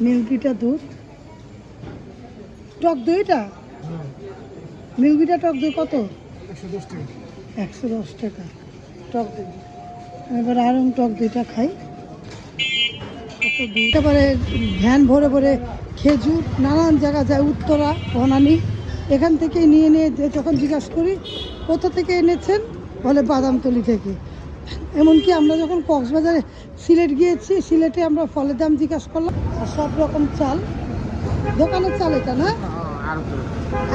মিল্কিটা দুধ, টক দইটা মিল্কিটা টক দই কত? 110 টাকা টক দই। এবার আর টক দইটা খাই। কত দই, তারপরে ভ্যান ভরে ভরে খেজুর নানান জায়গা যায়, উত্তরা বনানী, এখান থেকে নিয়ে নিয়ে যখন জিজ্ঞাসা করি কোথা থেকে এনেছেন, বলে বাদামতলি থেকে। এমনকি আমরা যখন কক্সবাজারে সিলেট গিয়েছি, সিলেটে আমরা ফলের দাম জিজ্ঞাসা করলাম, আর সব রকম চাল, দোকানের চাল এটা না,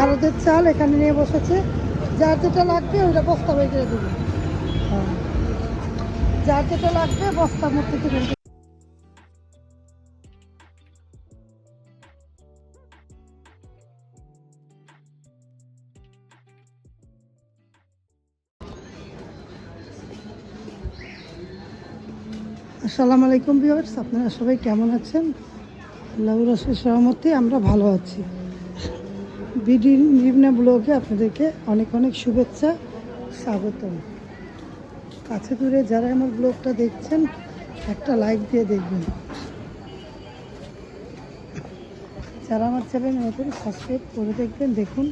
আরতের চাল এখানে নিয়ে বসেছে। যার যেটা লাগবে ওইটা বস্তা বের করে দেবে, যার যেটা লাগবে বস্তার মধ্যে থেকে বের করে। আসসালামু আলাইকুম ভিউয়ার্স, আপনারা সবাই কেমন আছেন? আল্লাহর রাসূলের রহমতে আমরা ভালো আছি। বিডি নির্ভনা ব্লগে আপনাদেরকে অনেক অনেক শুভেচ্ছা, স্বাগতম। কাছে দূরে যারা আমার ব্লগটা দেখছেন একটা লাইক দিয়ে দেখবেন, যারা আমার চ্যানেল নতুন সাবস্ক্রাইব করে দেখবেন। দেখুন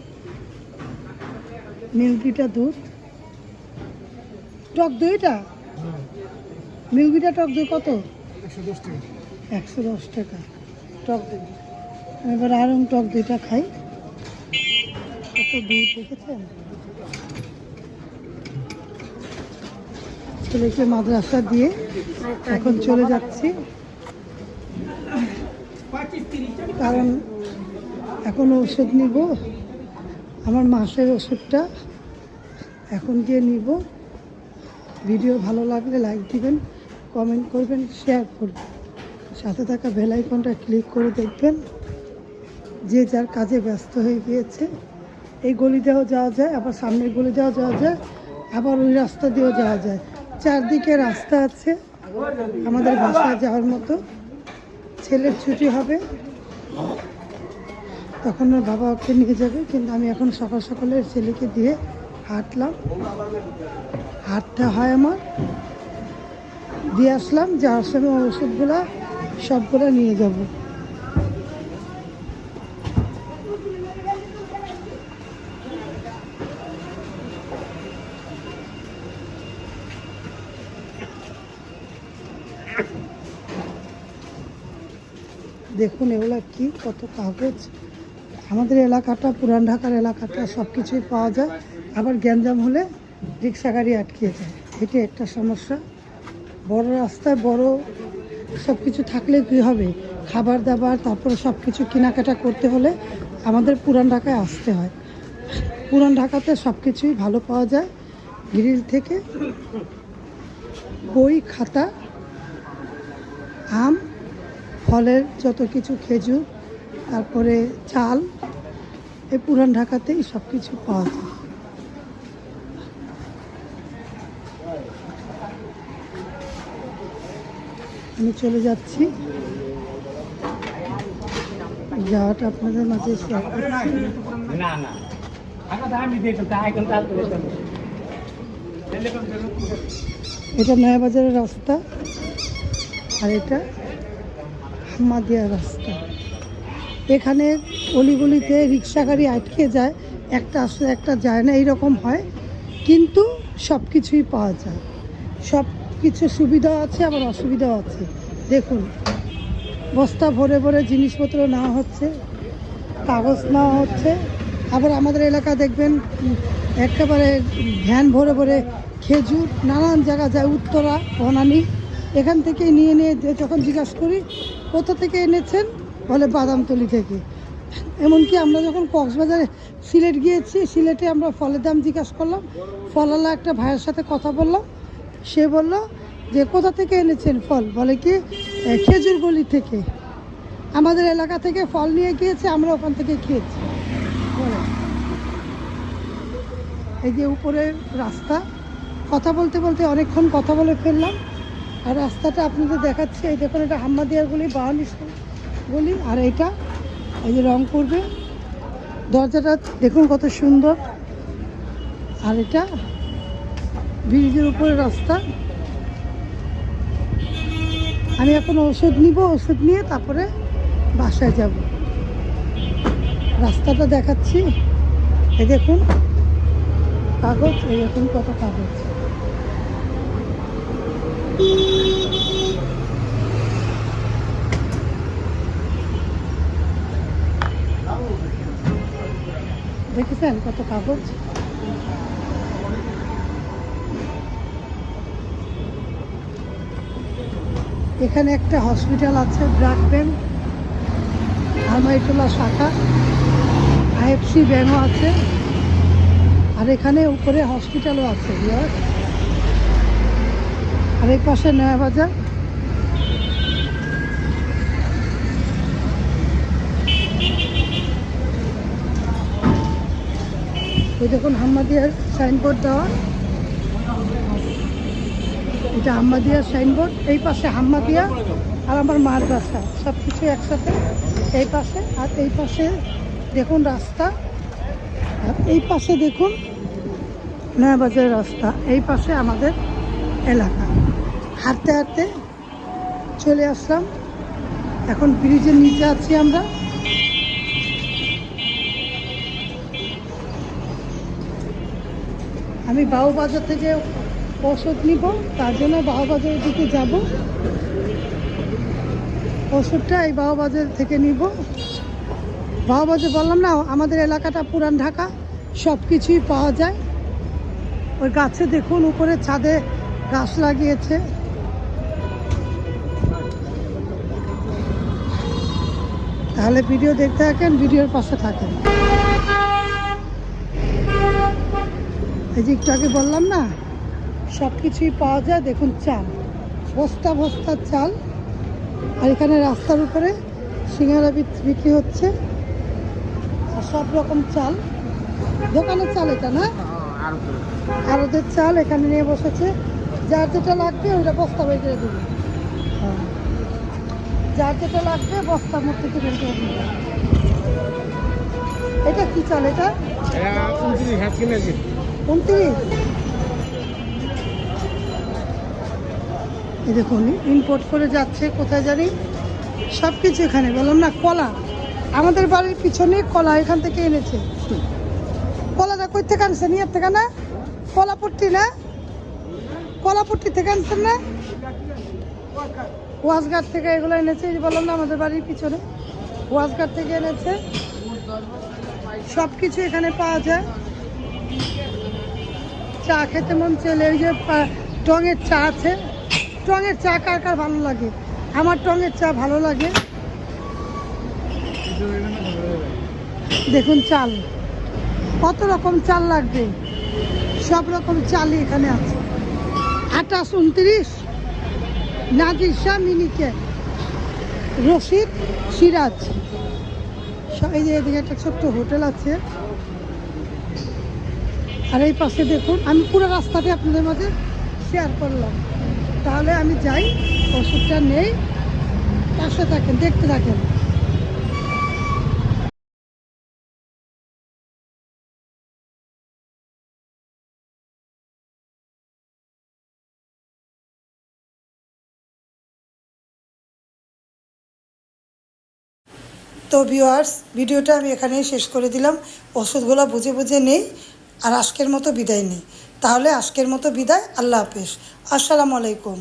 মিল্কিটা দুধ, টক দইটা মিল্কিটা টক দই কত? 110 টাকা টক দই। এবার আর টক দইটা খাই। কত দই দেখেছেন? ছেলেকে মাদ্রাসা দিয়ে এখন চলে যাচ্ছি, কারণ এখন ওষুধ নিব, আমার মাসের ওষুধটা এখন গিয়ে নিব। ভিডিও ভালো লাগলে লাইক দিবেন, কমেন্ট করবেন, শেয়ার করবেন, সাথে থাকা বেল আইকনটা ক্লিক করে দেখবেন। যে যার কাজে ব্যস্ত হয়ে গিয়েছে, এই গলি দিয়েও যাওয়া যায়, আবার সামনের গলি দিয়েও যাওয়া যায়, আবার ওই রাস্তা দিয়েও যাওয়া যায়। চারদিকে রাস্তা আছে আমাদের বাসায় যাওয়ার মতো। ছেলের ছুটি হবে তখন ওর বাবা ওকে নিয়ে যাবে, কিন্তু আমি এখন সকাল সকালে ছেলেকে দিয়ে হাঁটলাম, হাঁটতে হয় আমার, দিয়ে আসলাম। যাওয়ার সময় ওষুধগুলা সবগুলো নিয়ে যাব। দেখুন এগুলা কি, কত কাগজ। আমাদের এলাকাটা, পুরান ঢাকার এলাকাটা সব কিছুই পাওয়া যায়, আবার গ্যাঞ্জাম হলে রিক্সা গাড়ি আটকে যায়, এটা একটা সমস্যা। বড় রাস্তায় বড় সব কিছু থাকলে কী হবে, খাবার দাবার তারপরে সব কিছু কেনাকাটা করতে হলে আমাদের পুরান ঢাকায় আসতে হয়। পুরান ঢাকাতে সব কিছুই ভালো পাওয়া যায়, গ্রিল থেকে বই খাতা, আম, ফলের যত কিছু, খেজুর, তারপরে চাল, এই পুরান ঢাকাতেই সব কিছু পাওয়া যায়। আমি চলে যাচ্ছি, যাওয়াটা আপনাদের মাঝে শেয়ার করছি। এটা নয়াবাজারের রাস্তা, আর এটা হাম্মাদিয়া রাস্তা। এখানে অলিগলিতে রিক্সা গাড়ি আটকে যায়, একটা আসলে একটা যায় না, এইরকম হয়, কিন্তু সব কিছুই পাওয়া যায়, সব কিছু সুবিধা আছে আবার অসুবিধাও আছে। দেখুন বস্তা ভরে ভরে জিনিসপত্র নেওয়া হচ্ছে, কাগজ নেওয়া হচ্ছে। আবার আমাদের এলাকা দেখবেন একেবারে ভ্যান ভরে ভরে খেজুর নানান জায়গা যায়, উত্তরা বনানী, এখান থেকে নিয়ে নিয়ে যখন জিজ্ঞাসা করি কোথা থেকে এনেছেন, বলে বাদামতলি থেকে। এমনকি আমরা যখন কক্সবাজারে সিলেট গিয়েছি, সিলেটে আমরা ফলের দাম জিজ্ঞাসা করলাম, ফলওয়ালা একটা ভাইয়ের সাথে কথা বললাম, সে বলল যে কোথা থেকে এনেছেন ফল, বলে কি খেজুর গলি থেকে। আমাদের এলাকা থেকে ফল নিয়ে গিয়েছে, আমরা ওখান থেকে খেয়েছি। এই যে উপরে রাস্তা, কথা বলতে বলতে অনেকক্ষণ কথা বলে ফেললাম। আর রাস্তাটা আপনাদের দেখাচ্ছে, এই দেখুন এটা হাম্মাদিয়ার গলি, বাওয়ানি গলি, আর এটা এই যে রং করবে, দরজাটা দেখুন কত সুন্দর। আর এটা ব্রিজের উপরে রাস্তা। আমি এখন ওষুধ নিব, ওষুধ নিয়ে তারপরে বাসায় যাব। রাস্তাটা দেখাচ্ছি, এই দেখুন কাগজ, এই দেখুন কত কাগজ। দেখেছেন কত কাগজ। এখানে একটা হসপিটাল আছে, ব্লাড ব্যাংক, আলমারিটোলা শাখা, আইএফসি ব্যাংকও আছে, আর এখানে উপরে হসপিটালও আছে। আর এই পাশে নয়া বাজার। এই দেখুন হাম্মাদিয়ার সাইনবোর্ড দেওয়া, এটা হাম্মাদিয়ার সাইনবোর্ড। এই পাশে হাম্মাদিয়া আর আমার মার বাসা, সব কিছু একসাথে এই পাশে। আর এই পাশে দেখুন রাস্তা, আর এই পাশে দেখুন নয়াবাজারের রাস্তা, এই পাশে আমাদের এলাকা। হাঁটতে হাঁটতে চলে আসলাম, এখন ব্রিজের নিচে আছি আমরা। আমি বাবুবাজার থেকে ওষুধ নিব, তার জন্য বাবুবাজারের দিকে যাব। ওষুধটা এই বাবুবাজার থেকে নিব। বাবুবাজার বললাম না, আমাদের এলাকাটা পুরান ঢাকা, সব কিছুই পাওয়া যায়। ওই গাছে দেখুন উপরে ছাদে গাছ লাগিয়েছে। তাহলে ভিডিও দেখতে থাকেন, ভিডিওর পাশে থাকেন। এই যে একটু আগে বললাম না, সব কিছুই পাওয়া যায়। দেখুন চাল, বস্তা বস্তা চাল। আর এখানে রাস্তার উপরে সিঙ্গারা বিক্রি হচ্ছে, আর সব রকম চাল। দোকানের চাল এটা না, আর ওদের চাল এখানে নিয়ে বসেছে। যার যেটা লাগবে ওটা বস্তা বের করে দেবে। যার যেটা লাগবে বস্তার মধ্যে থেকে বের করে দেবে। এটা কি চাল? এটা 29। এই দেখুন ইম্পোর্ট করে যাচ্ছে কোথায় জানি। সব কিছু এখানে, বললাম না কলা, আমাদের বাড়ির পিছনে কলা এখান থেকে এনেছে। কলাটা কই থেকে আনছে? নিয়ার থেকে না, কলাপট্টি না, কলাপট্টি থেকে আনছেন না, ওয়াজঘাট থেকে এগুলো এনেছে। এই যে বললাম না আমাদের বাড়ির পিছনে, ওয়াজঘাট থেকে এনেছে। সব কিছু এখানে পাওয়া যায়। চা খেতে মন চলে, ওই যে টঙের চা আছে। টঙের চা কার কার ভালো লাগে? আমার টঙের চা ভালো লাগে। দেখুন চাল, কত রকম চাল লাগবে, সব রকম চালই এখানে আছে। 28, 29, নাজির শাহ, মিনিকে, রশিদ, সিরাজ। এই যে এদিকে একটা ছোট্ট হোটেল আছে। আর এই পাশে দেখুন, আমি পুরো রাস্তাতে আপনাদের মাঝে শেয়ার করলাম। তাহলে আমি যাই, ওষুধটা নেই, পাশে থাকেন, দেখতে থাকেন। তো ভিউয়ার্স, ভিডিওটা আমি এখানেই শেষ করে দিলাম। ওষুধগুলো বুঝে বুঝে নেই, আর আজকের মতো বিদায় নেই। তাহলে আজকের মতো বিদায়, আল্লাহ হাফেজ, আসসালামু আলাইকুম।